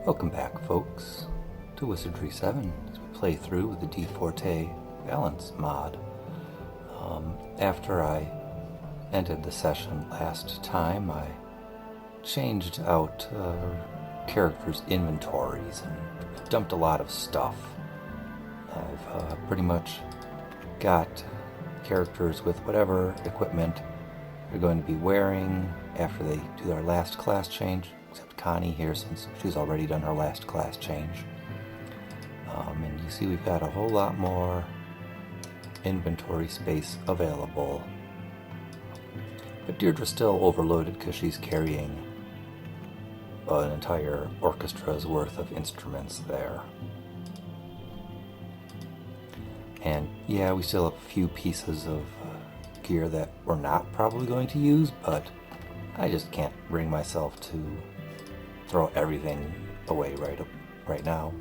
Welcome back, folks, to Wizardry 7 as we play through with the dfortae balance mod. After I ended the session last time, I changed out characters' inventories and dumped a lot of stuff. I've pretty much got characters with whatever equipment they're going to be wearing after they do their last class change, except Connie here since she's already done her last class change. And you see we've got a whole lot more inventory space available. But Deirdre's still overloaded because she's carrying an entire orchestra's worth of instruments there. And yeah, we still have a few pieces of gear that we're not probably going to use, but I just can't bring myself to throw everything away right now.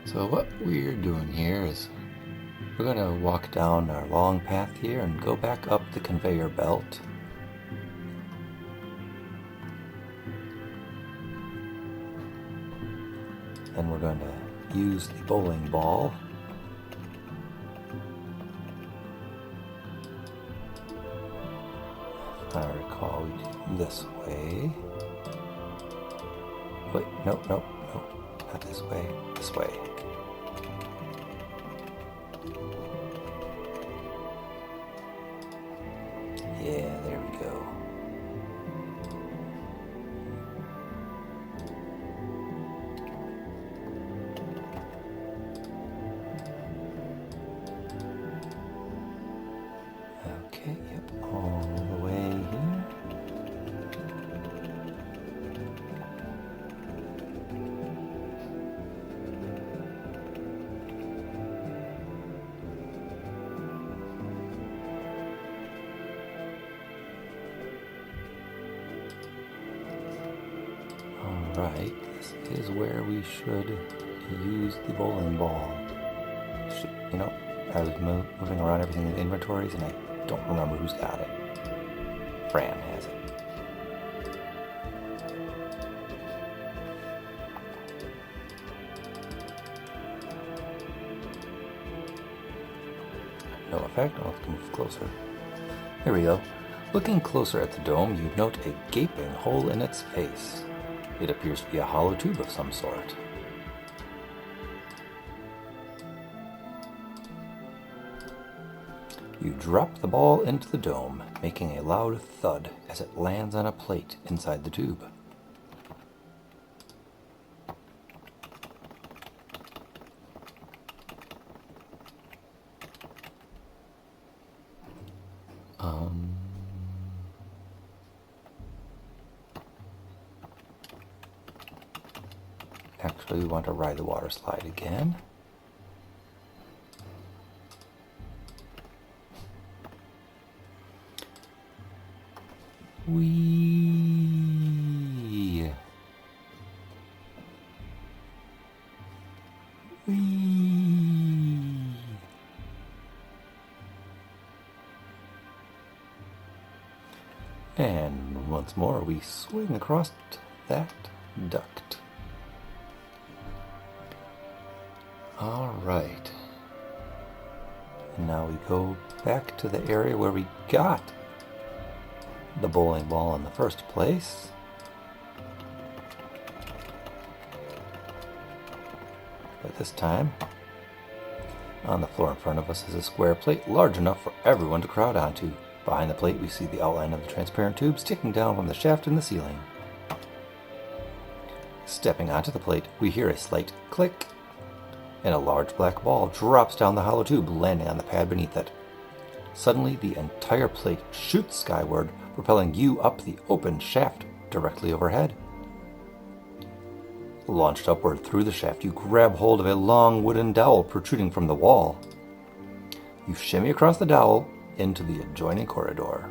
So what we're doing here is we're going to walk down our long path here and go back up the conveyor belt. Then we're going to use the bowling ball. If I recall, we do this way. Wait, nope, not this way, this way. Yeah, there we go. Okay, yep, all the way here. Alright, this is where we should use the bowling ball. You know, I was moving around everything in the inventories and I don't remember who's got it. Fran has it. No effect. I'll have to move closer. Here we go. Looking closer at the dome, you note a gaping hole in its face. It appears to be a hollow tube of some sort. You drop the ball into the dome, making a loud thud as it lands on a plate inside the tube. Actually, we want to ride the water slide again. Whee! Whee! And once more, we swing across that duct. Alright. And now we go back to the area where we got the bowling ball in the first place. But this time, on the floor in front of us is a square plate large enough for everyone to crowd onto. Behind the plate we see the outline of the transparent tube sticking down from the shaft in the ceiling. Stepping onto the plate, we hear a slight click, and a large black ball drops down the hollow tube, landing on the pad beneath it. Suddenly, the entire plate shoots skyward, propelling you up the open shaft directly overhead. Launched upward through the shaft, you grab hold of a long wooden dowel protruding from the wall. You shimmy across the dowel into the adjoining corridor.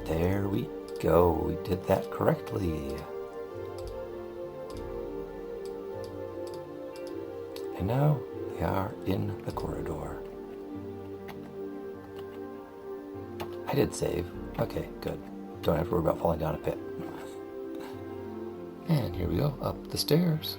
There we go, we did that correctly. And now we are in the corridor. I did save. Okay, good. don't have to worry about falling down a pit. And here we go, up the stairs.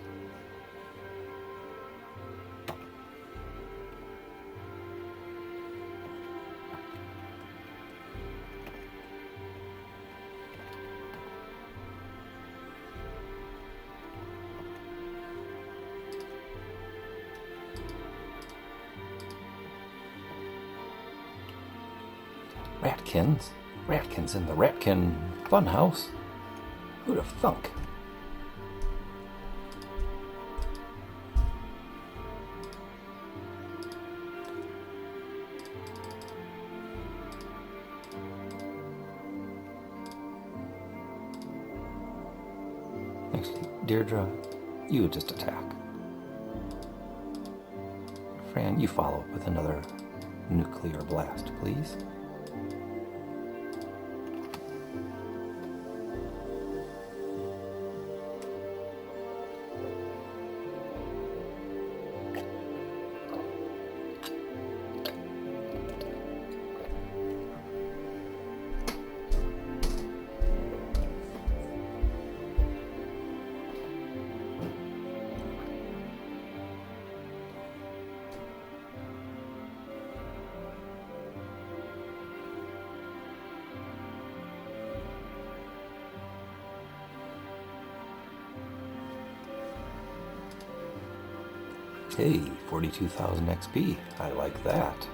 Ratkins? Ratkins in the Ratkin Funhouse? Who'd have thunk? Actually, Deirdre, you would just attack. Fran, you follow up with another nuclear blast, please. Hey, 42,000 XP. I like that.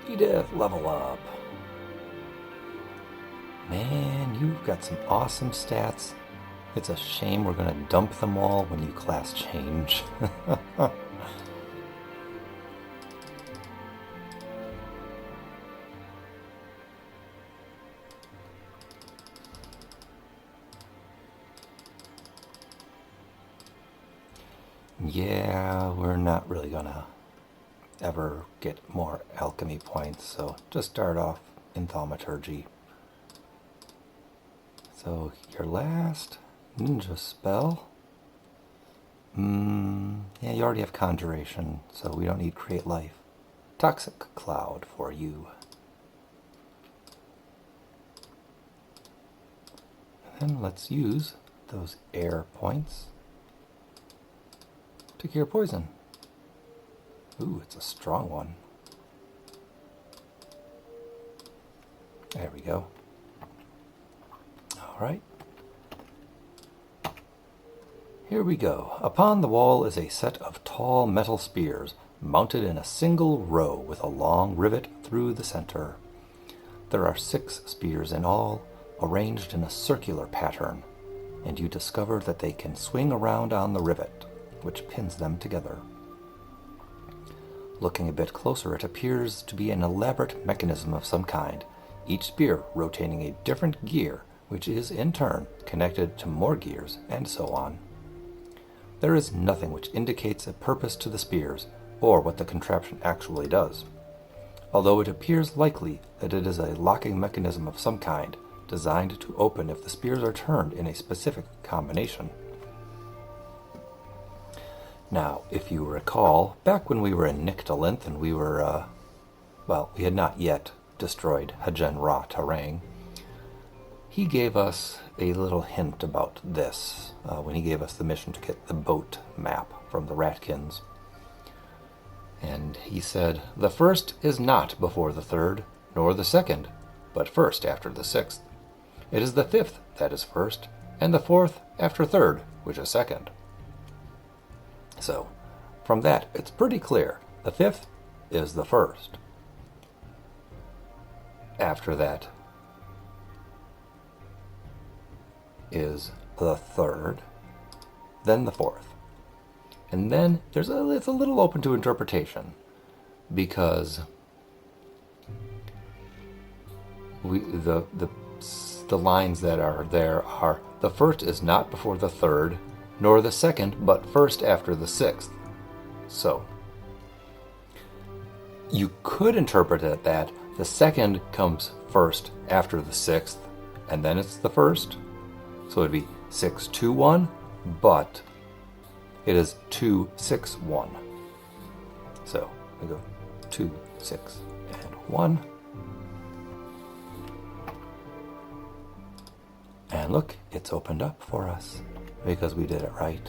Edith, level up. Man, you've got some awesome stats. It's a shame we're going to dump them all when you class change. Yeah, we're not really gonna ever get more alchemy points, so just start off in thaumaturgy. So your last ninja spell, yeah, you already have conjuration, so we don't need create life. Toxic cloud for you. And then let's use those air points to cure poison. Ooh, it's a strong one. There we go. All right. Here we go. Upon the wall is a set of tall metal spears mounted in a single row with a long rivet through the center. There are 6 spears in all, arranged in a circular pattern, and you discover that they can swing around on the rivet, which pins them together. Looking a bit closer, it appears to be an elaborate mechanism of some kind, each spear rotating a different gear, which is in turn connected to more gears, and so on. There is nothing which indicates a purpose to the spears, or what the contraption actually does, although it appears likely that it is a locking mechanism of some kind, designed to open if the spears are turned in a specific combination. Now, if you recall, back when we were in Nyctalinth and we were, we had not yet destroyed Hajen Ra Tarang, he gave us a little hint about this when he gave us the mission to get the boat map from the Ratkins. And he said, "The first is not before the third, nor the second, but first after the sixth. It is the fifth that is first, and the fourth after third, which is second." So, from that, it's pretty clear. The fifth is the first. After that is the third, then the fourth. And then it's a little open to interpretation, because the lines that are there are, the first is not before the third, nor the second, but first after the sixth. So, you could interpret it that the second comes first after the sixth, and then it's the first. So it'd be 6, 2, 1, but it is 2, 6, 1. So we go 2, 6, and 1. And look, it's opened up for us because we did it right.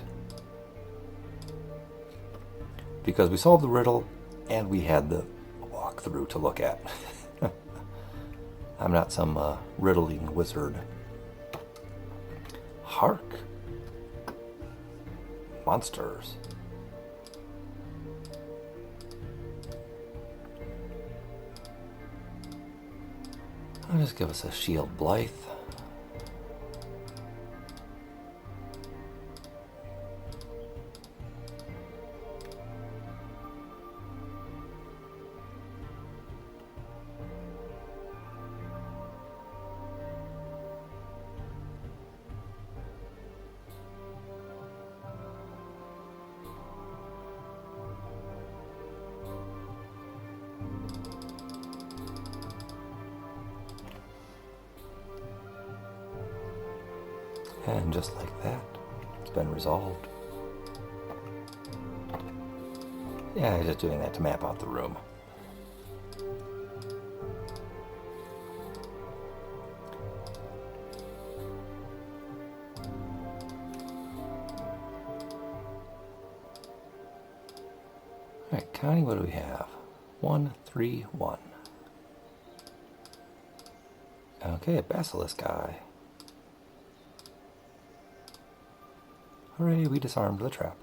Because we solved the riddle and we had the walkthrough to look at. I'm not some riddling wizard. Hark! Monsters. I'll just give us a shield Blythe. And just like that, it's been resolved. Yeah, just doing that to map out the room. Alright, Connie, what do we have? 1, 3, 1. Okay, a basilisk eye. Hooray, we disarmed the trap.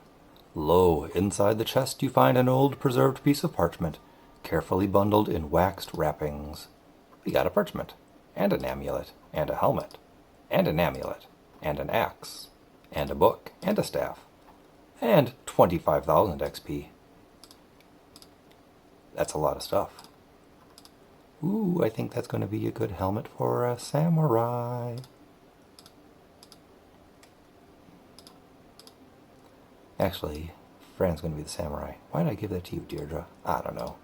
Lo, inside the chest you find an old preserved piece of parchment, carefully bundled in waxed wrappings. We got a parchment, and an amulet, and a helmet, and an amulet, and an axe, and a book, and a staff, and 25,000 XP. That's a lot of stuff. Ooh, I think that's going to be a good helmet for a samurai. Actually, Fran's going to be the samurai. Why did I give that to you, Deirdre? I don't know.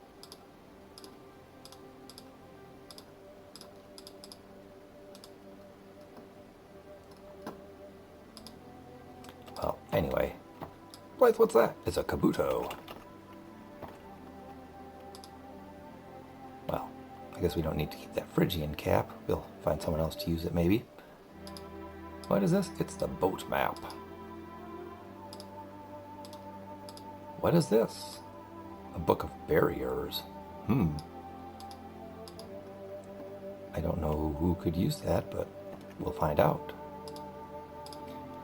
Well, anyway. Blythe, what's that? It's a kabuto. Well, I guess we don't need to keep that Phrygian cap. We'll find someone else to use it, maybe. What is this? It's the boat map. What is this? A book of barriers. I don't know who could use that, but we'll find out.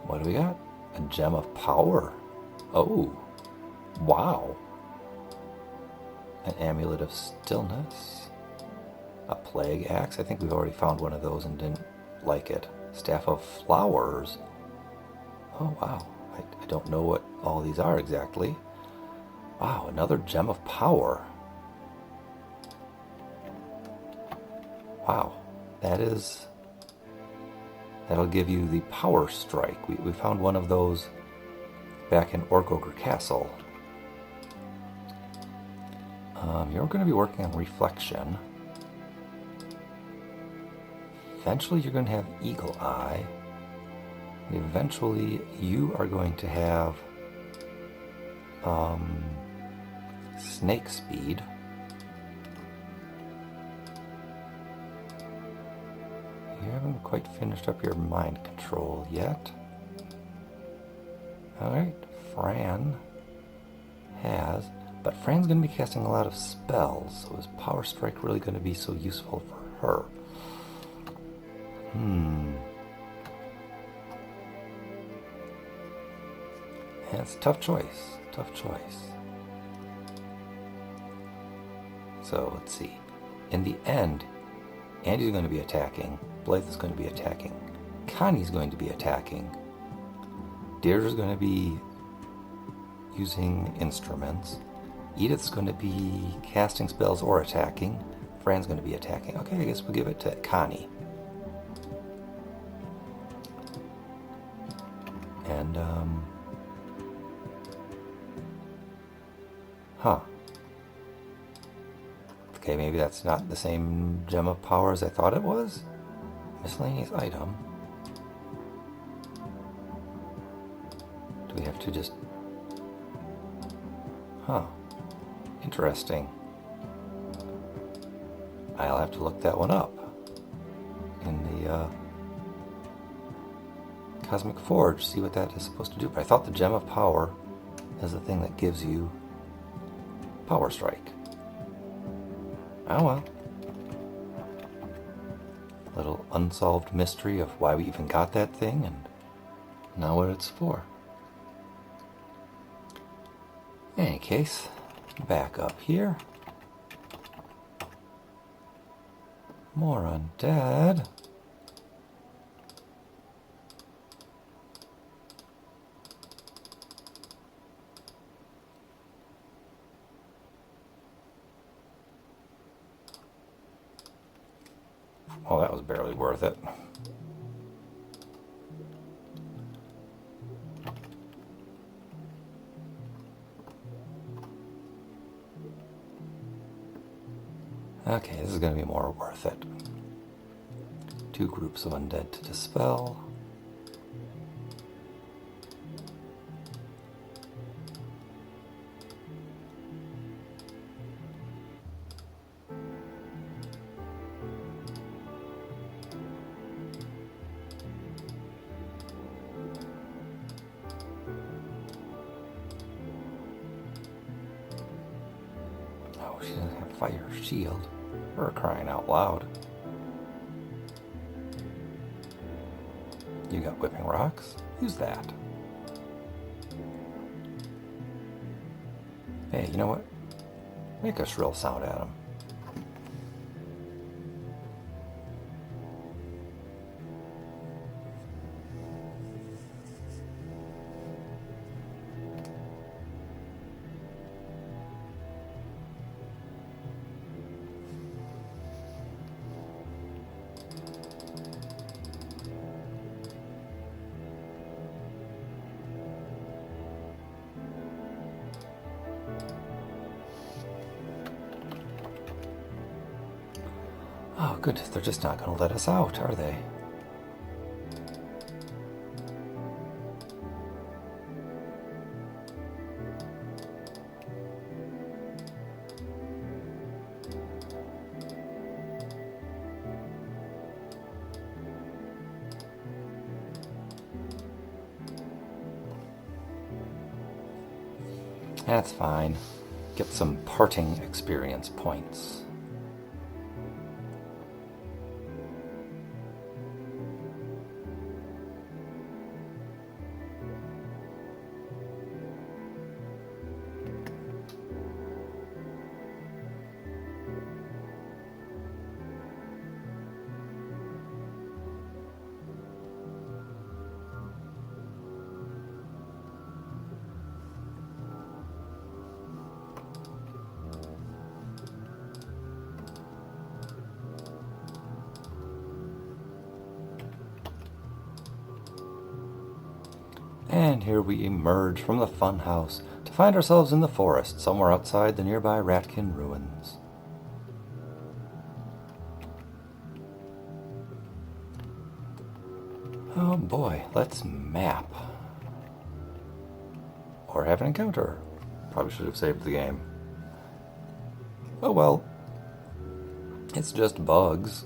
What do we got? A gem of power. Oh, wow. An amulet of stillness. A plague axe. I think we've already found one of those and didn't like it. Staff of flowers. Oh, wow. I don't know what all these are exactly. Wow, another gem of power. Wow, that'll give you the power strike. We found one of those back in Orkogre Castle. You're going to be working on reflection. Eventually you're going to have eagle eye. And eventually you are going to have snake speed. You haven't quite finished up your mind control yet. Alright, Fran has, but Fran's going to be casting a lot of spells, so is Power Strike really going to be so useful for her? Yeah, it's a tough choice. Tough choice. So let's see. In the end, Andy's going to be attacking. Blythe is going to be attacking. Connie's going to be attacking. Deirdre's going to be using instruments. Edith's going to be casting spells or attacking. Fran's going to be attacking. Okay, I guess we'll give it to Connie. And, okay, maybe that's not the same gem of power as I thought it was. Miscellaneous item. Do we have to just... Interesting. I'll have to look that one up in the Cosmic Forge, see what that is supposed to do. But I thought the Gem of Power is the thing that gives you Power Strike. Oh well. Little unsolved mystery of why we even got that thing, and now what it's for. In any case, back up here. More undead. Well, that was barely worth it. Okay, this is going to be more worth it. 2 groups of undead to dispel. Oh, she doesn't have fire shield. We're crying out loud. You got whipping rocks? Use that. Hey, you know what? Make a shrill sound at him. Oh, good. They're just not going to let us out, are they? That's fine. Get some parting experience points. And here we emerge from the Funhouse to find ourselves in the forest, somewhere outside the nearby Ratkin ruins. Oh boy, let's map. Or have an encounter. Probably should have saved the game. Oh well. It's just bugs.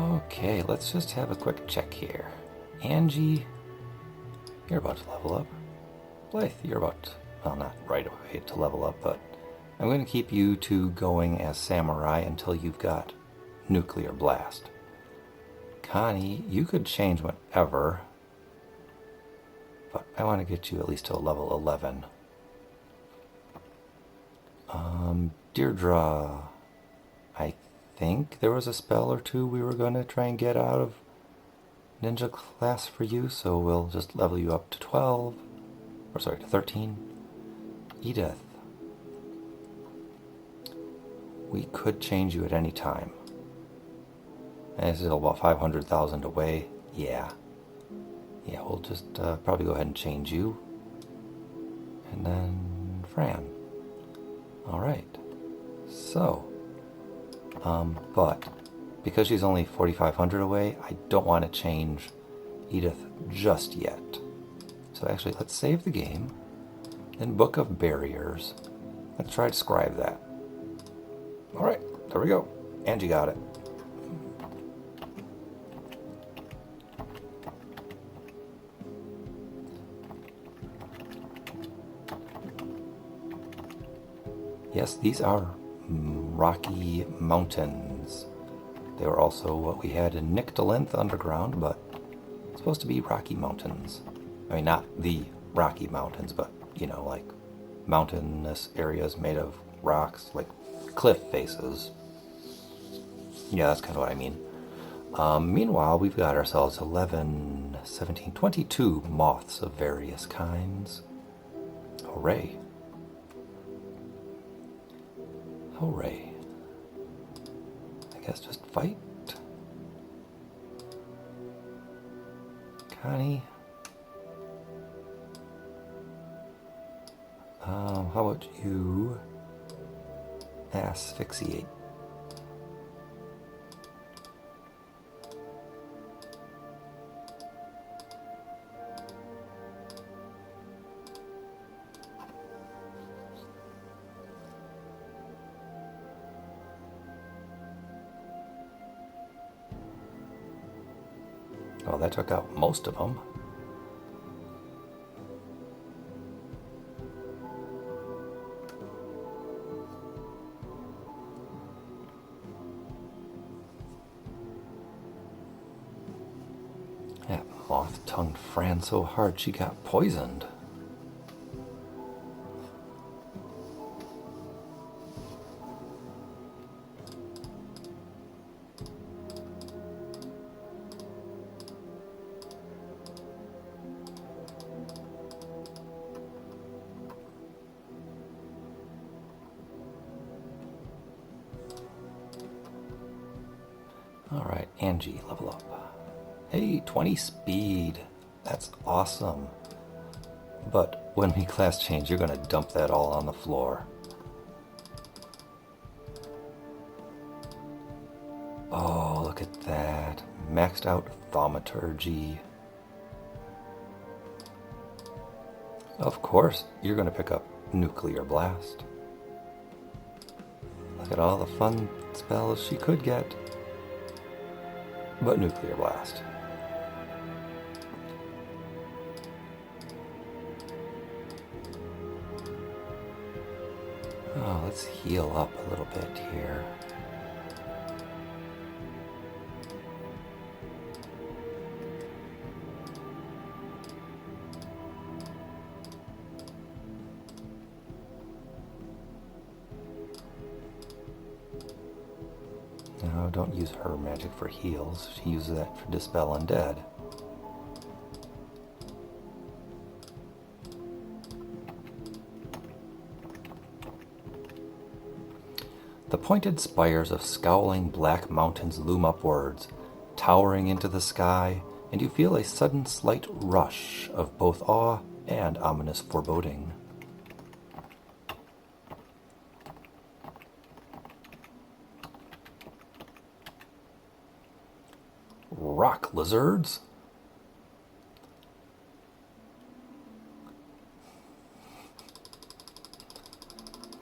Okay, let's just have a quick check here. Angie, you're about to level up. Blythe, you're about, well, not right away to level up, but I'm going to keep you two going as samurai until you've got nuclear blast. Connie, you could change whatever, but I want to get you at least to a level 11. Deirdre, I think there was a spell or two we were going to try and get out of ninja class for you, so we'll just level you up to 12, or sorry, to 13. Edith, we could change you at any time. And it's still about 500,000 away. Yeah. Yeah, we'll just probably go ahead and change you. And then Fran. Alright. So, but because she's only 4,500 away, I don't want to change Edith just yet. So actually, let's save the game. Then Book of Barriers. Let's try to scribe that. Alright, there we go. Angie got it. Yes, these are rocky mountains. They were also what we had in Nyctalinth Underground, but it's supposed to be Rocky Mountains. I mean, not the Rocky Mountains, but, you know, like mountainous areas made of rocks, like cliff faces. Yeah, that's kind of what I mean. Meanwhile, we've got ourselves 11, 17, 22 moths of various kinds. Hooray. Hooray. I guess just fight. Connie. How about you asphyxiate? Well, that took out most of them. That moth-tongued Fran so hard she got poisoned. Alright, Angie, level up. Hey, 20 speed. That's awesome. But when we class change, you're going to dump that all on the floor. Oh, look at that. Maxed out thaumaturgy. Of course, you're going to pick up nuclear blast. Look at all the fun spells she could get. But nuclear blast. Oh, let's heal up a little bit here. No, don't use her magic for heals. She uses that for Dispel Undead. The pointed spires of scowling black mountains loom upwards, towering into the sky, and you feel a sudden slight rush of both awe and ominous foreboding. Rock lizards?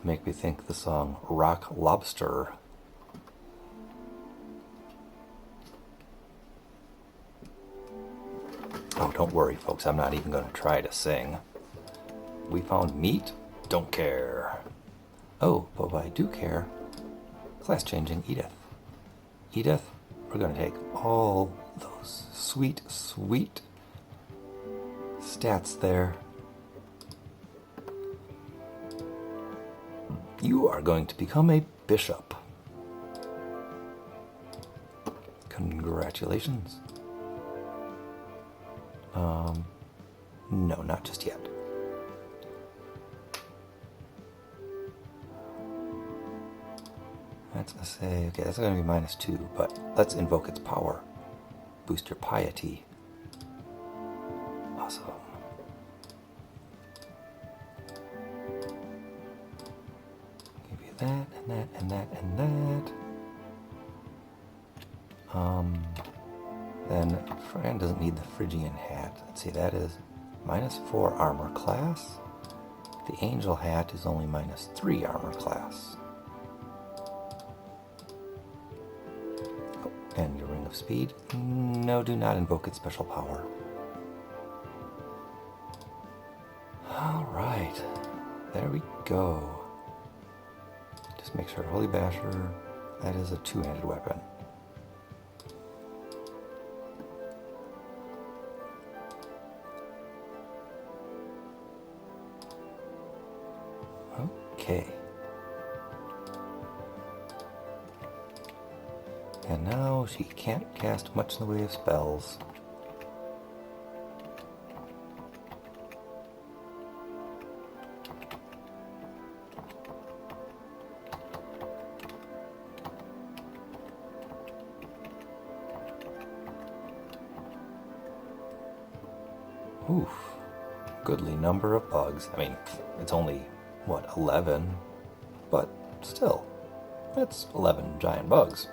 Make me think the song Rock Lobster. Oh, don't worry, folks. I'm not even going to try to sing. We found meat? Don't care. Oh, but I do care. Class changing Edith. Edith, we're going to take all those sweet, sweet stats there. You are going to become a bishop. Congratulations. No, not just yet. That's going to say, okay, that's going to be -2, but let's invoke its power. Boost your piety. Awesome. Give you that, and that, and that, and that. Then Fran doesn't need the Phrygian hat. Let's see, that is -4 armor class. The angel hat is only -3 armor class. Oh, and your ring of speed. No, do not invoke its special power. Alright, there we go. Just make sure, Holy Basher, that is a two-handed weapon. Okay. And now she can't cast much in the way of spells. Oof. Goodly number of bugs. I mean, it's only, what, 11? But still, that's 11 giant bugs.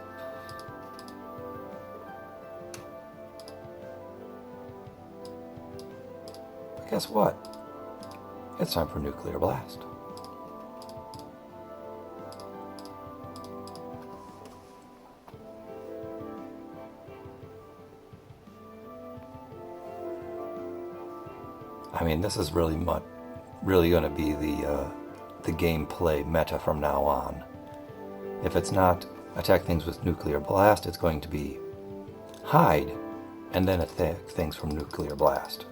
But guess what? It's time for Nuclear Blast. I mean, this is really going to be the gameplay meta from now on. If it's not attack things with Nuclear Blast, it's going to be hide and then attack things from Nuclear Blast.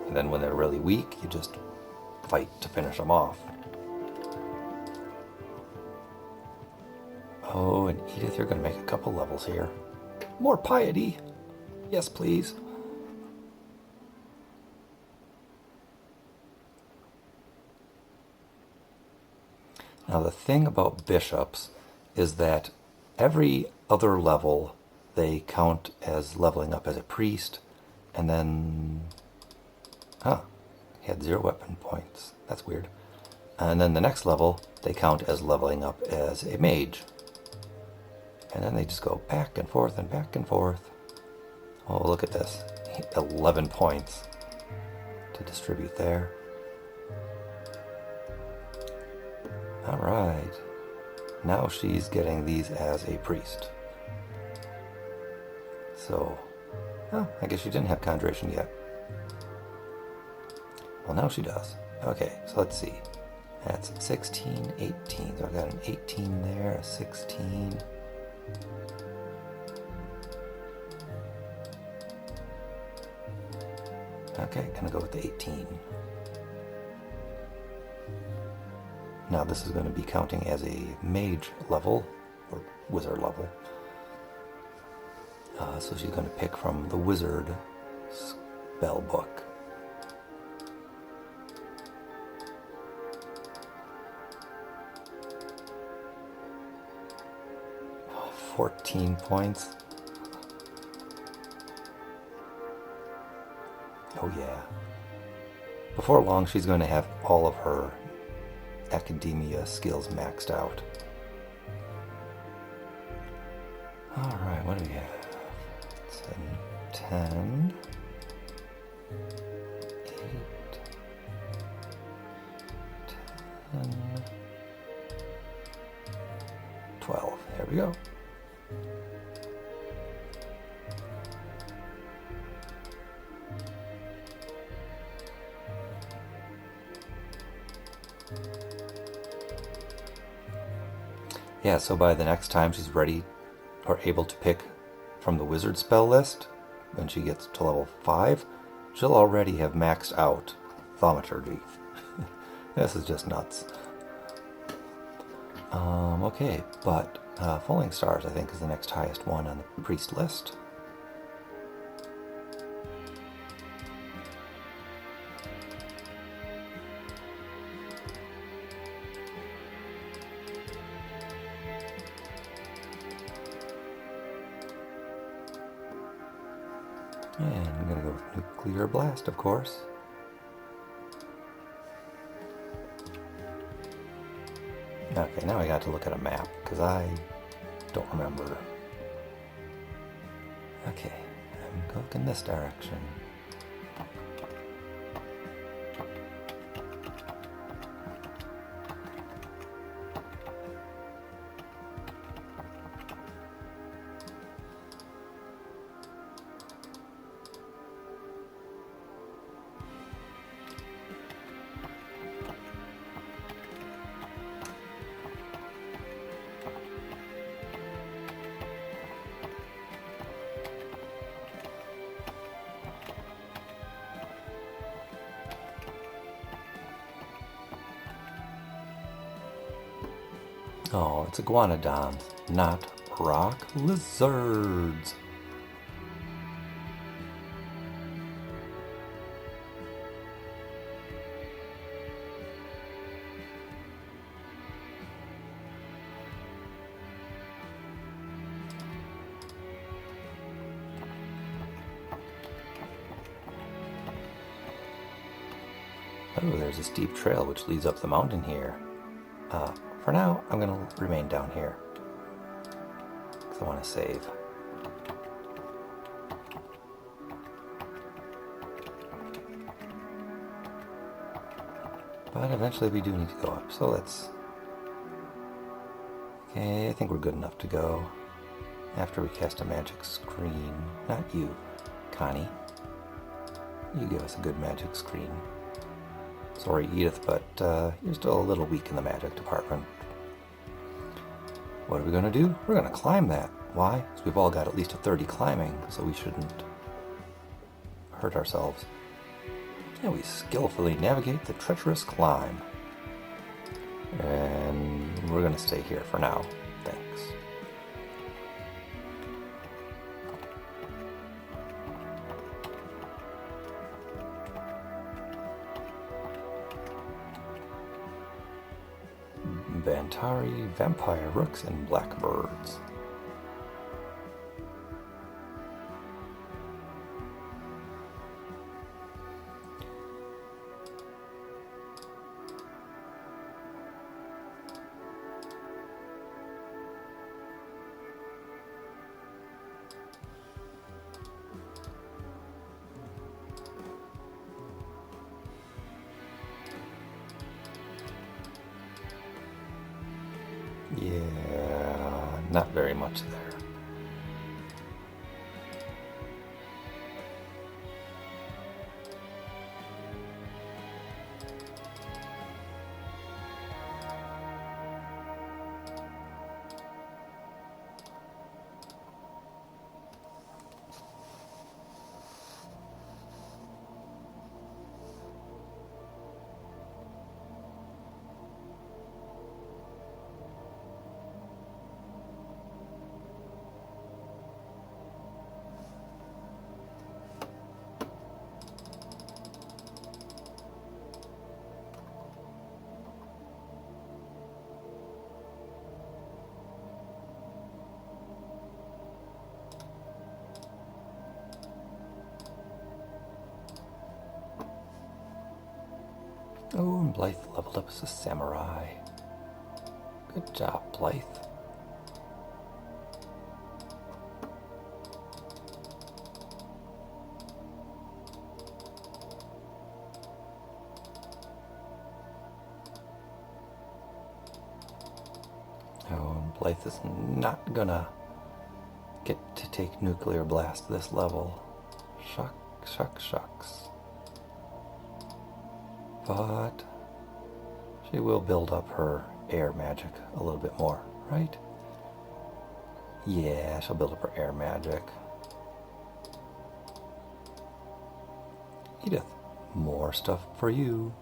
And then when they're really weak, you just fight to finish them off. Oh, and Edith, you're going to make a couple levels here. More piety! Yes, please. Now the thing about bishops is that every other level they count as leveling up as a priest, and then, he had 0 weapon points. That's weird. And then the next level they count as leveling up as a mage. And then they just go back and forth and back and forth. Oh, look at this. 11 points to distribute there. Alright, now she's getting these as a priest. So, I guess she didn't have conjuration yet. Well, now she does. Okay, so let's see. That's 16, 18. So I've got an 18 there, a 16. Okay, gonna go with the 18. Now this is going to be counting as a mage level, or wizard level. So she's going to pick from the wizard spell book. Oh, 14 points. Oh yeah. Before long she's going to have all of her academia skills maxed out. Alright, what do we have? 10, 8, 10, 12. There we go. Yeah, so by the next time she's ready or able to pick from the wizard spell list, when she gets to level 5, she'll already have maxed out thaumaturgy. This is just nuts. Okay, but Falling Stars I think is the next highest one on the priest list. And I'm going to go with Nuclear Blast, of course. Okay, now I got to look at a map, because I don't remember. Okay, I'm looking this direction. Oh, it's iguanodons, not rock lizards. Oh, there's a steep trail which leads up the mountain here. For now, I'm going to remain down here, because I want to save. But eventually we do need to go up, so let's... Okay, I think we're good enough to go. After we cast a magic screen. Not you, Connie. You give us a good magic screen. Sorry, Edith, but you're still a little weak in the magic department. What are we going to do? We're going to climb that. Why? Because we've all got at least a 30 climbing, so we shouldn't hurt ourselves. And we skillfully navigate the treacherous climb. And we're going to stay here for now. Thanks. Vantari, vampire rooks, and blackbirds. Yeah, not very much there. Oh, and Blythe leveled up as a samurai. Good job, Blythe. Oh, and Blythe is not gonna get to take Nuclear Blast this level. Shucks. But she will build up her air magic a little bit more, right? Yeah, she'll build up her air magic. Edith, more stuff for you.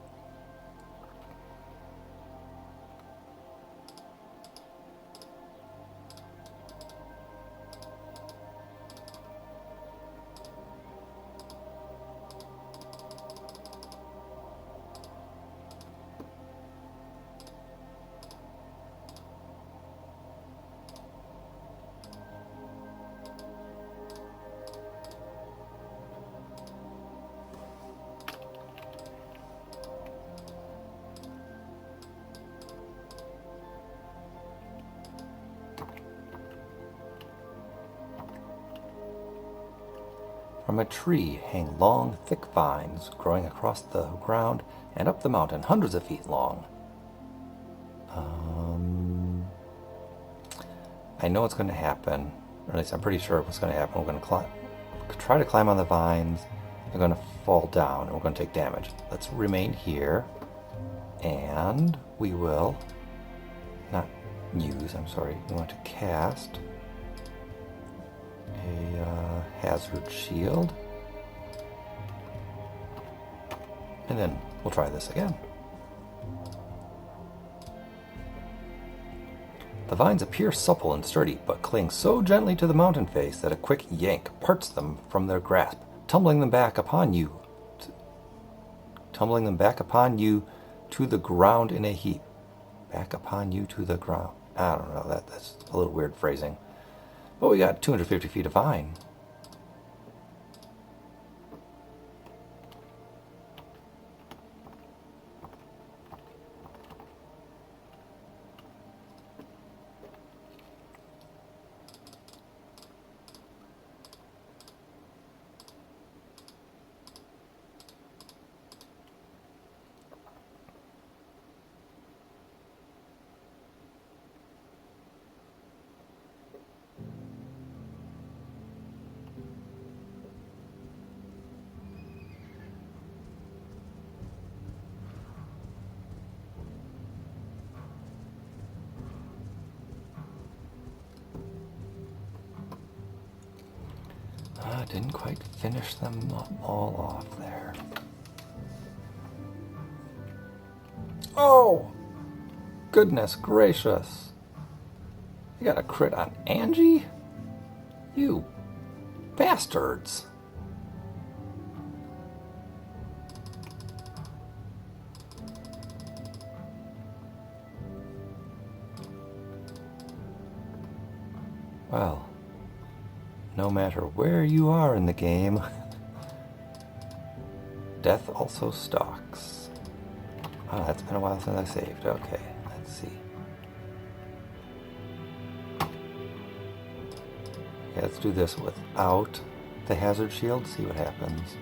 From a tree hang long, thick vines growing across the ground and up the mountain, hundreds of feet long. I know what's going to happen, or at least I'm pretty sure what's going to happen. We're going to try to climb on the vines. We're going to fall down, and we're going to take damage. Let's remain here, and we will not use, I'm sorry, we want to cast a hazard shield, and then we'll try this again. The vines appear supple and sturdy, but cling so gently to the mountain face that a quick yank parts them from their grasp, tumbling them back upon you to the ground in a heap. Back upon you to the ground. I don't know, that's a little weird phrasing. But we got 250 feet of vine. Didn't quite finish them all off there. Oh! Goodness gracious! You got a crit on Angie? You bastards! Well, no matter where you are in the game, death also stalks. Oh, that's been a while since I saved. Okay, let's see. Okay, let's do this without the hazard shield, see what happens.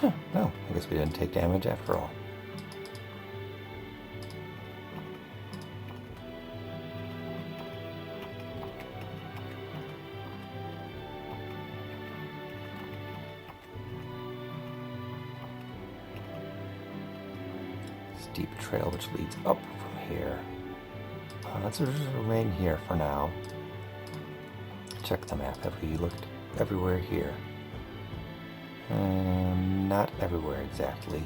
Huh, no, I guess we didn't take damage after all. Steep trail which leads up from here. Let's just remain here for now. Check the map. Have we looked everywhere here? Not everywhere exactly.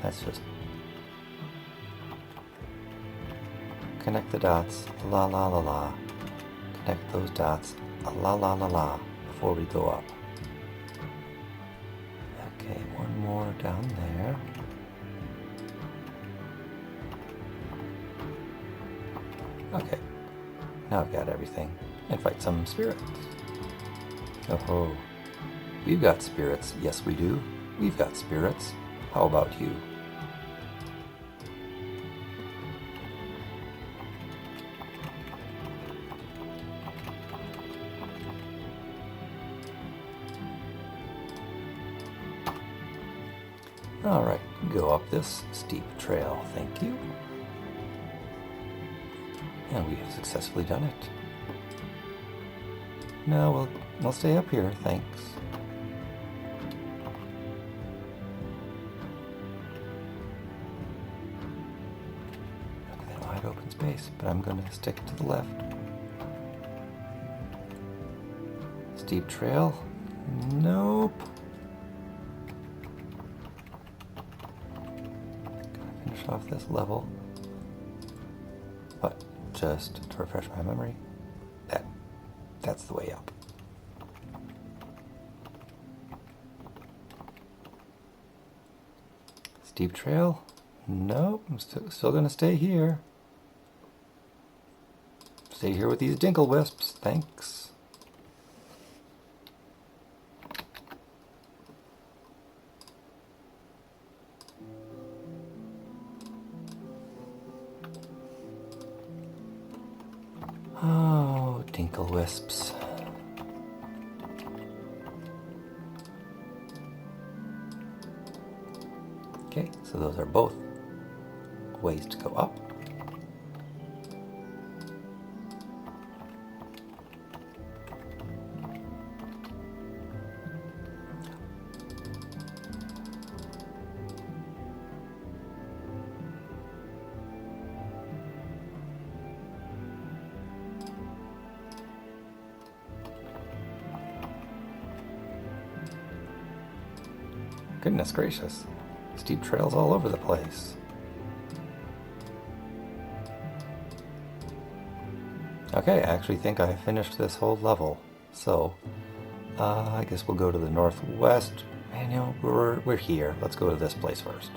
Let's just connect the dots. La la la la. Connect those dots. La la la la. Before we go up. Okay, one more down there. Okay, now I've got everything. And fight some spirits. Oh, we've got spirits. Yes, we do. We've got spirits. How about you? Alright, go up this steep trail. Thank you. And we have successfully done it. No, we'll stay up here, thanks. Look at that wide open space, but I'm going to stick to the left. Steep trail? Nope. Gotta finish off this level. But just to refresh my memory, that's the way up. Steep trail? Nope, I'm still gonna stay here. Stay here with these dinkle wisps, thanks. Tickle wisps. Okay, so those are both ways to go up. Goodness gracious, steep trails all over the place. Okay, I actually think I finished this whole level, so I guess we'll go to the northwest. Man, you know, we're here. Let's go to this place first.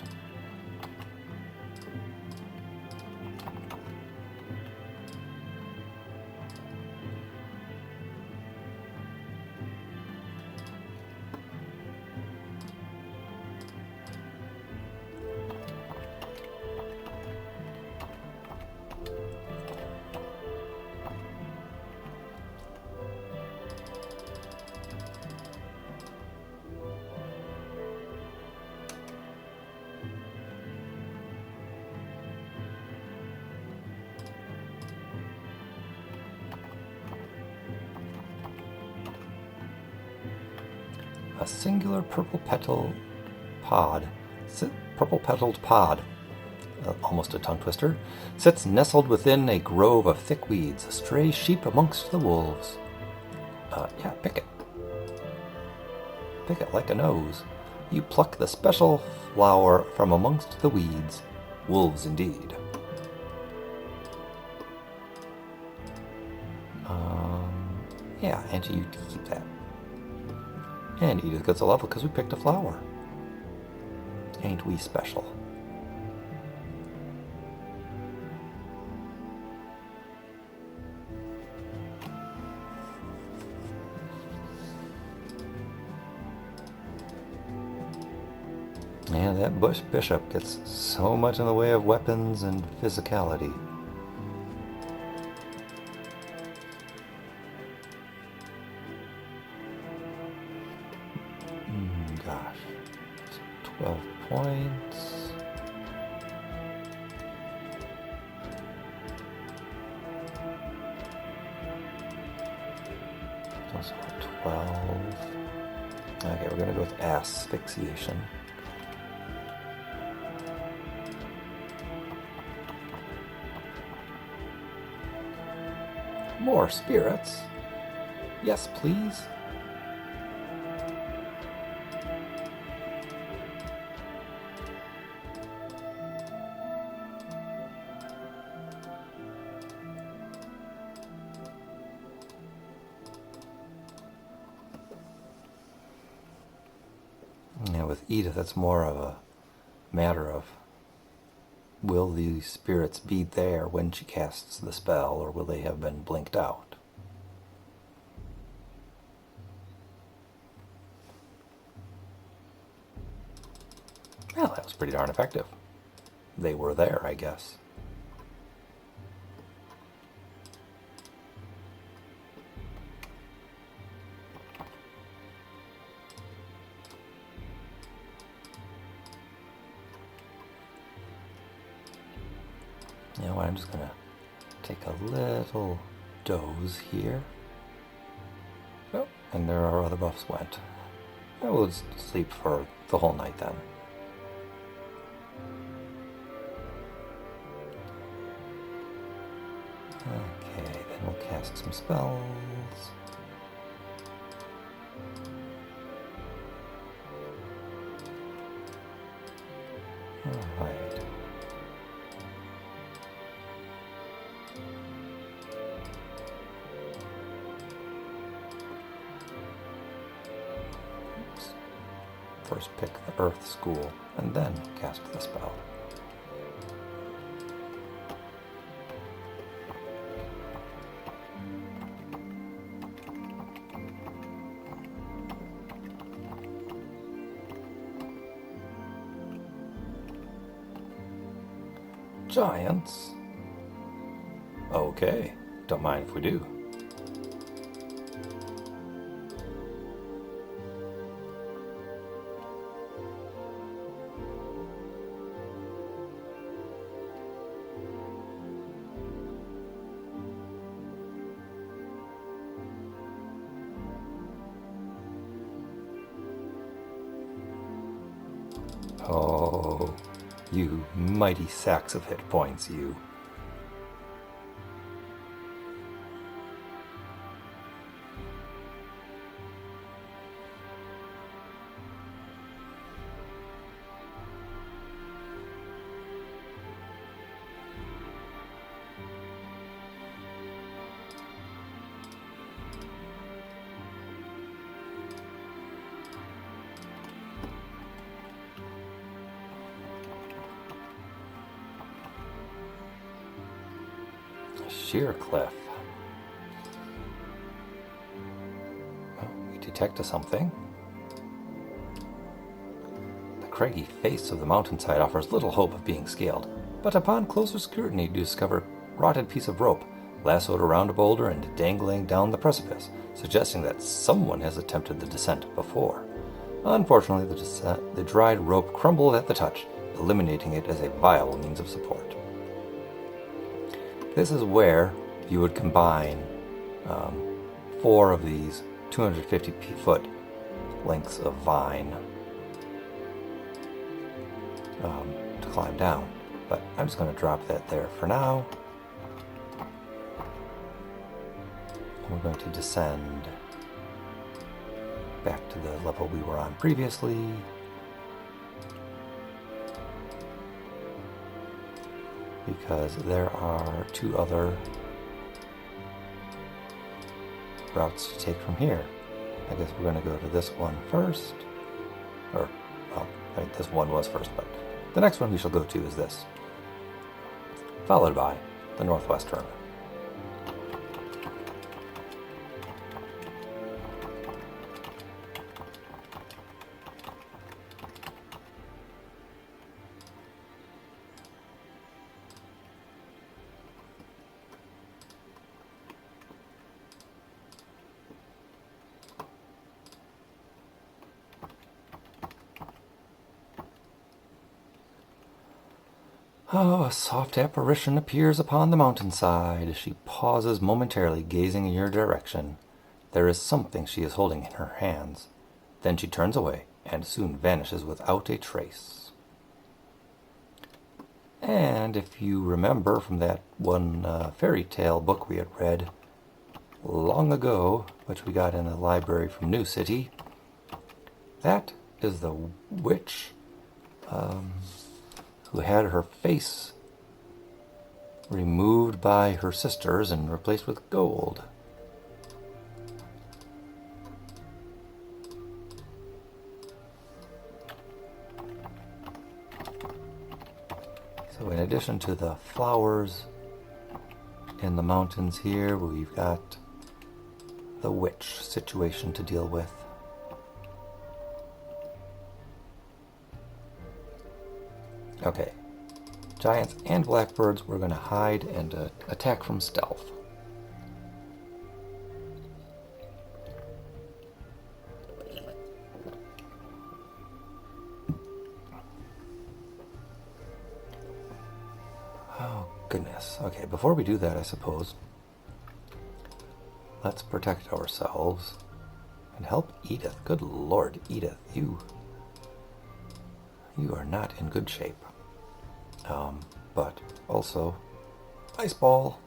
A singular purple-petaled pod, almost a tongue twister, sits nestled within a grove of thick weeds, a stray sheep amongst the wolves. Yeah, pick it. Pick it like a nose. You pluck the special flower from amongst the weeds. Wolves indeed. Yeah, and you keep that. And Edith gets a level because we picked a flower. Ain't we special? Yeah, that bush bishop gets so much in the way of weapons and physicality. Gosh. 12 points. Those are 12. Okay, we're gonna go with asphyxiation. More spirits. Yes, please. Yeah, with Edith, it's more of a matter of will these spirits be there when she casts the spell, or will they have been blinked out? Well, that was pretty darn effective. They were there, I guess. You know what, I'm just gonna take a little doze here. Oh, and there our other buffs went. I will just sleep for the whole night then. Okay, then we'll cast some spells. Alright. First pick the Earth School, and then cast the spell. Giants? Okay, don't mind if we do. Oh, you mighty sacks of hit points, you. Sheer cliff. Well, we detect something. The craggy face of the mountainside offers little hope of being scaled, but upon closer scrutiny you discover a rotted piece of rope lassoed around a boulder and dangling down the precipice, suggesting that someone has attempted the descent before. Unfortunately, the dried rope crumbled at the touch, eliminating it as a viable means of support. This is where you would combine 4 of these 250-foot lengths of vine to climb down. But I'm just going to drop that there for now. And we're going to descend back to the level we were on previously. Because there are 2 other routes to take from here. I guess we're going to go to this one first. Or, well, I think this one was first, but the next one we shall go to is this. Followed by the northwest turn. Oh, a soft apparition appears upon the mountainside. She pauses momentarily, gazing in your direction. There is something she is holding in her hands. Then she turns away and soon vanishes without a trace. And if you remember from that one fairy tale book we had read long ago, which we got in a library from New City, that is the witch who had her face removed by her sisters and replaced with gold. So in addition to the flowers in the mountains here, we've got the witch situation to deal with. Okay, giants and blackbirds, we're going to hide and attack from stealth. Oh, goodness. Okay, before we do that, I suppose, let's protect ourselves and help Edith. Good Lord, Edith, you are not in good shape. But also, ice ball.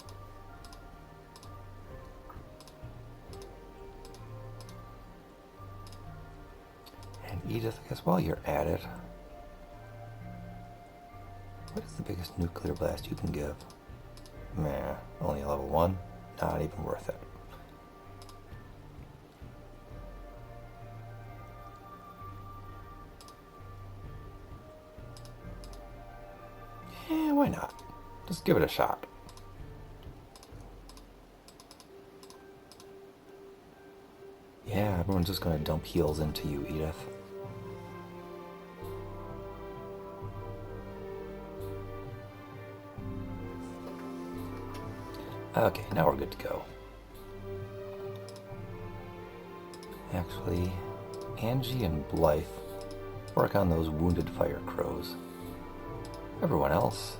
And Edith, I guess while you're at it, what is the biggest nuclear blast you can give? Meh, only level 1? Not even worth it. Why not? Just give it a shot. Yeah, everyone's just going to dump heals into you, Edith. Okay, now we're good to go. Actually, Angie and Blythe work on those wounded fire crows. Everyone else,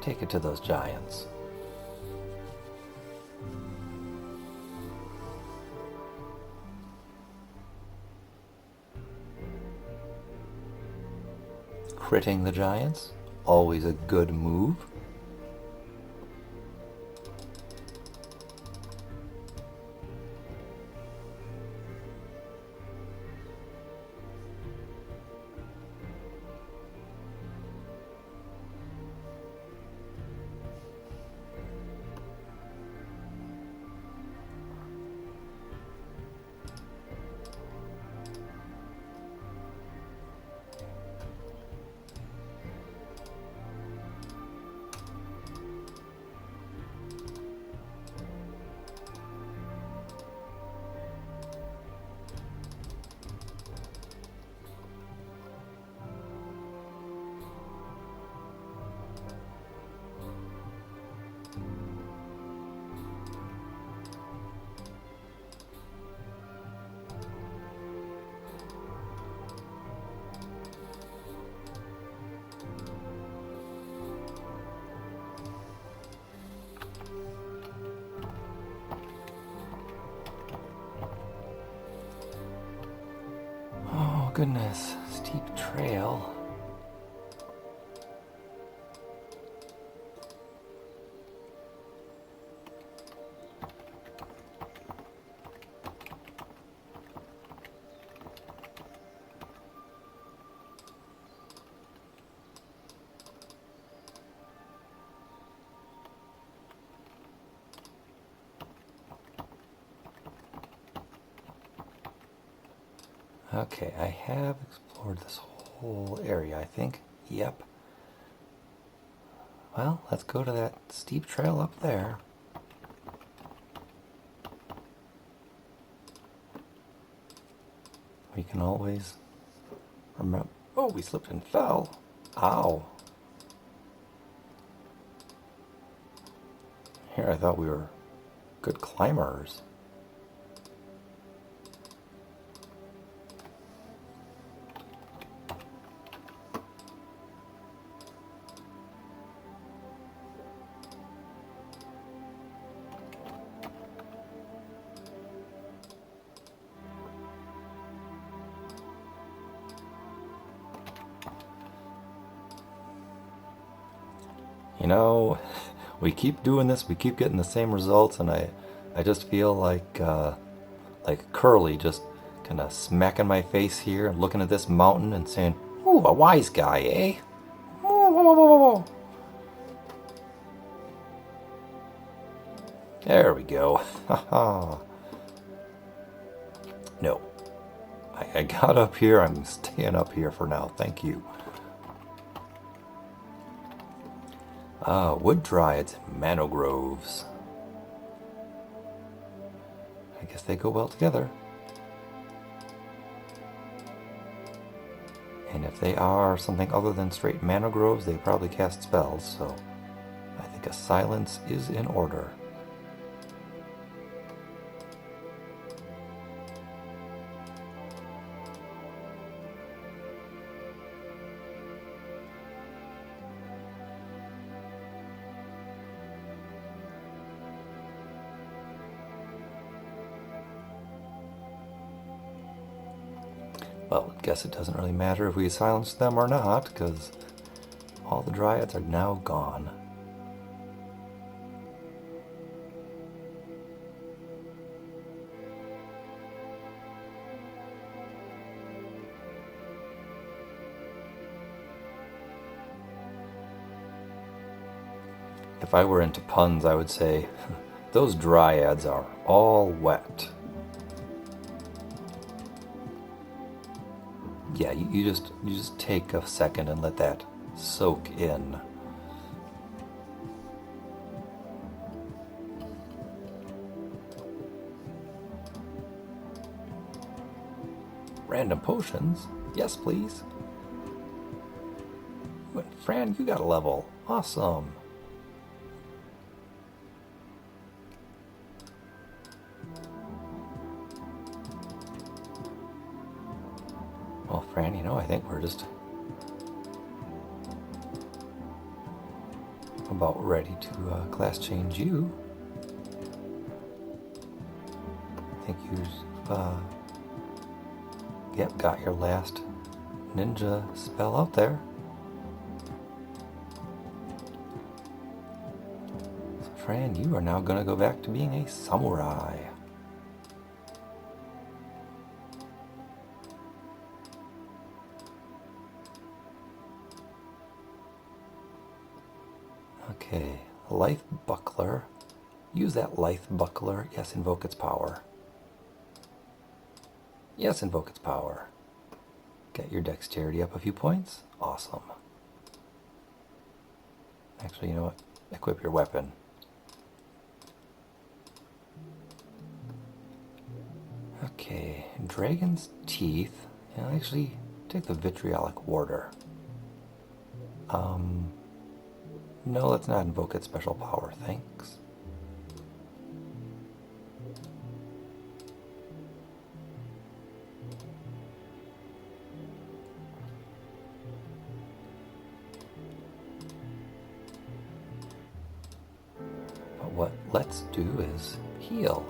take it to those giants. critting the giants, always a good move. Oh goodness, steep trail. Okay, I have explored this whole area, I think. Yep. Well, let's go to that steep trail up there. We can always remember... Oh, we slipped and fell. Ow. Here, I thought we were good climbers. You know, we keep doing this, we keep getting the same results, and I just feel like Curly just kind of smacking my face here and looking at this mountain and saying, "Ooh, a wise guy, eh?" Whoa, whoa, whoa, whoa, whoa. There we go. No. I got up here, I'm staying up here for now, thank you. Wood dryads and manogroves. I guess they go well together. And if they are something other than straight manogroves, they probably cast spells, so I think a silence is in order. Well, I guess it doesn't really matter if we silence them or not, because all the dryads are now gone. If I were into puns, I would say, those dryads are all wet. Yeah, you just take a second and let that soak in. Random potions? Yes, please. Fran, you got a level. Awesome. Well, Fran, you know, I think we're just about ready to class change you. I think you've yep, got your last ninja spell out there. Fran, you are now going to go back to being a samurai. Okay, Lithe Buckler. Use that Lithe Buckler. Yes, invoke its power. Yes, invoke its power. Get your dexterity up a few points. Awesome. Actually, you know what? Equip your weapon. Okay, Dragon's Teeth. Yeah, actually, take the Vitriolic Warder. No, let's not invoke its special power, thanks. But what let's do is heal.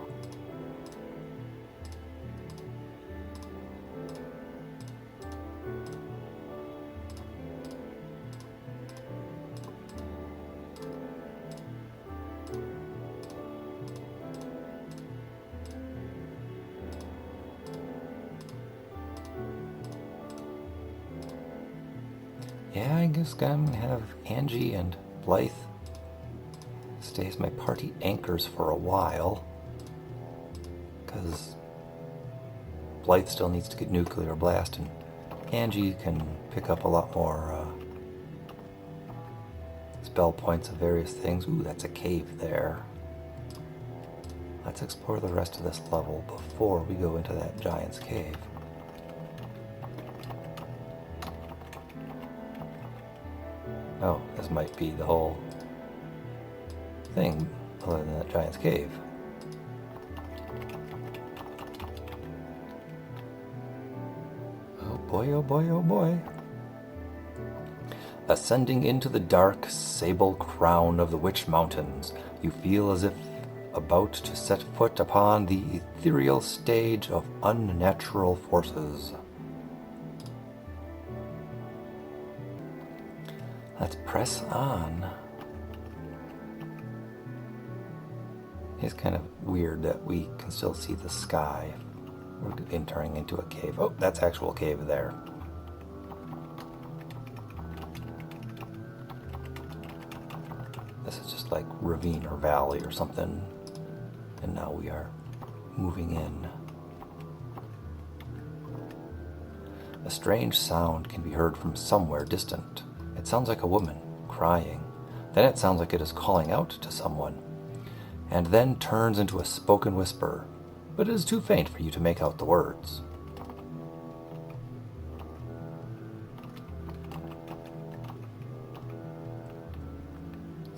Yeah, I guess I'm gonna have Angie and Blythe stay as my party anchors for a while, because Blythe still needs to get Nuclear Blast, and Angie can pick up a lot more spell points of various things. Ooh, that's a cave there. Let's explore the rest of this level before we go into that giant's cave. Oh, this might be the whole thing other than that giant's cave. Oh boy, oh boy, oh boy. Ascending into the dark, sable crown of the Witch Mountains, you feel as if about to set foot upon the ethereal stage of unnatural forces. Let's press on. It's kind of weird that we can still see the sky. We're entering into a cave. Oh, that's actual cave there. This is just like ravine or valley or something. And now we are moving in. A strange sound can be heard from somewhere distant. It sounds like a woman crying. Then it sounds like it is calling out to someone, and then turns into a spoken whisper, but it is too faint for you to make out the words.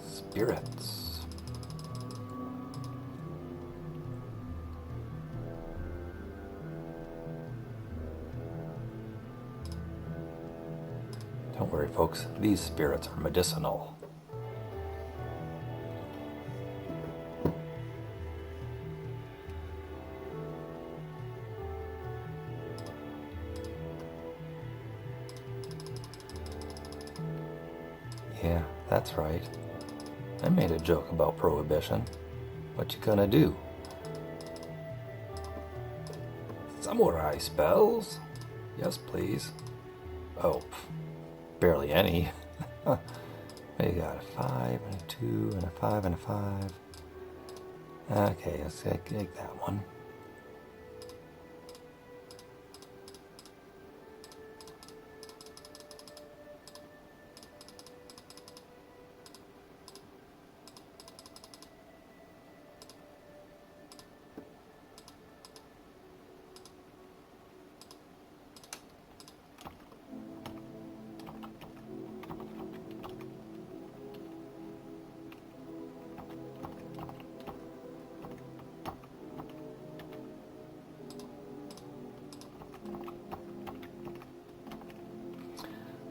Spirits. Don't worry, folks, these spirits are medicinal. Yeah, that's right. I made a joke about prohibition. What you gonna do? Samurai spells? Yes, please. Oh, barely any. We got a 5 and a 2 and a 5 and a 5. Okay, let's take that one.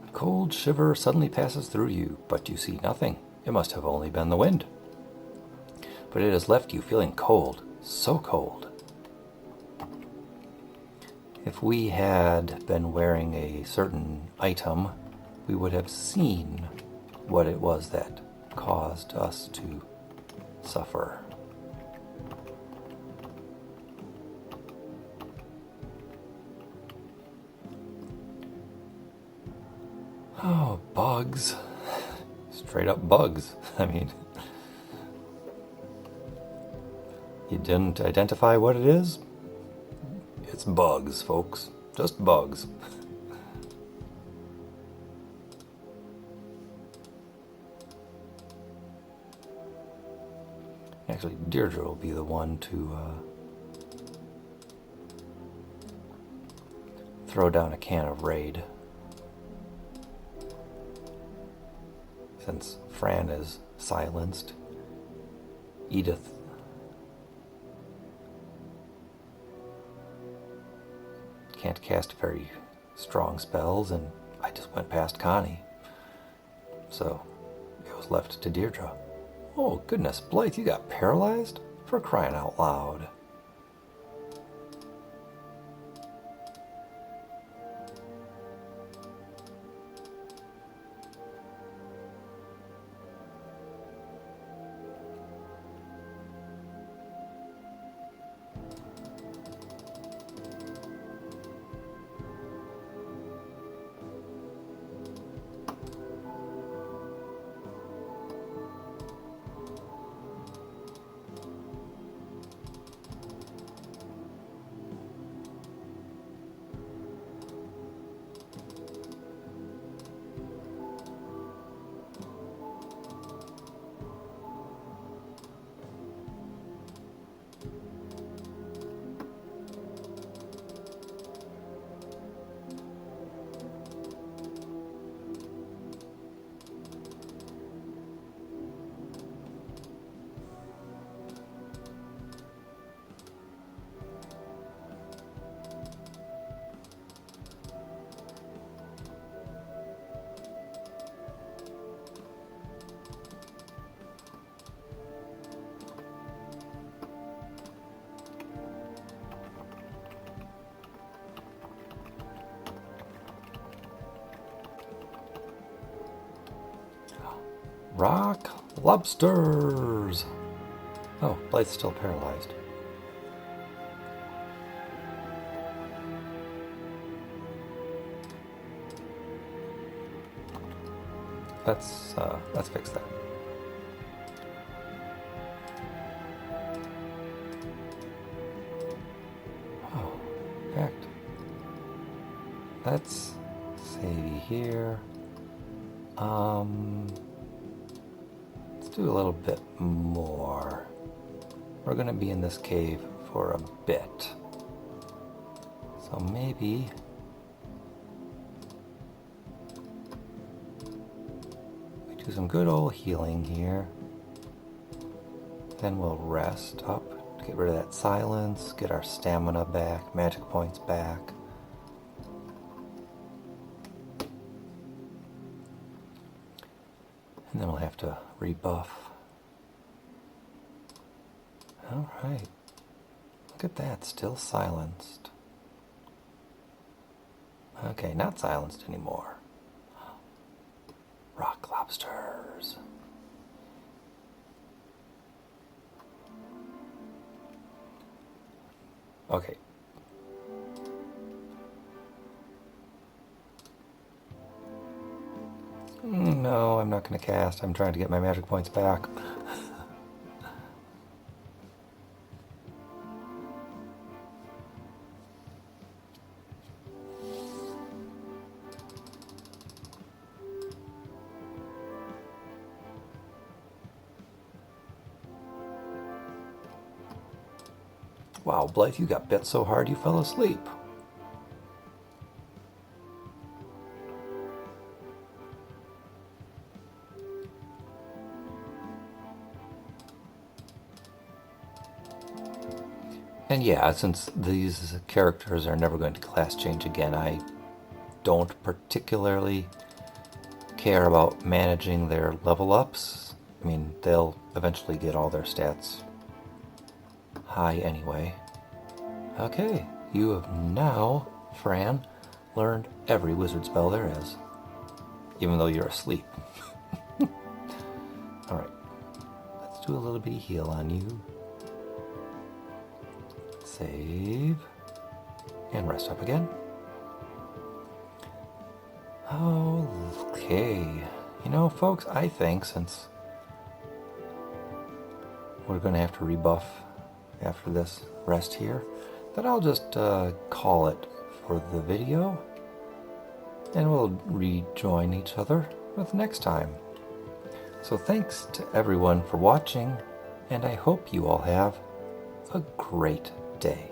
A cold shiver suddenly passes through you, but you see nothing. It must have only been the wind. But it has left you feeling cold, so cold. If we had been wearing a certain item, we would have seen what it was that caused us to suffer. Oh, bugs. Straight up bugs. I mean, you didn't identify what it is? It's bugs, folks. Just bugs. Actually, Deirdre will be the one to throw down a can of Raid. Since Fran is silenced, Edith can't cast very strong spells, and I just went past Connie. So it was left to Deirdre. Oh goodness, Blythe, you got paralyzed? For crying out loud. Rock lobsters! Oh, Blythe's still paralyzed. Let's fix that. Oh, in fact, let's save here. Let's do a little bit more. We're gonna be in this cave for a bit. So maybe we do some good old healing here. Then we'll rest up, get rid of that silence, get our stamina back, magic points back. And then we'll have to rebuff. Alright. Look at that, still silenced. Okay, not silenced anymore. Rock lobsters. Okay. No, I'm not going to cast. I'm trying to get my magic points back. Wow, Blythe, you got bit so hard you fell asleep. And yeah, since these characters are never going to class change again, I don't particularly care about managing their level ups. I mean, they'll eventually get all their stats high anyway. Okay, you have now, Fran, learned every wizard spell there is, even though you're asleep. Alright, let's Let's do a little bitty heal on you. Save. And rest up again. Okay. You know, folks, I think since we're going to have to rebuff after this rest here, that I'll just call it for the video, and we'll rejoin each other with next time. So thanks to everyone for watching, and I hope you all have a great day.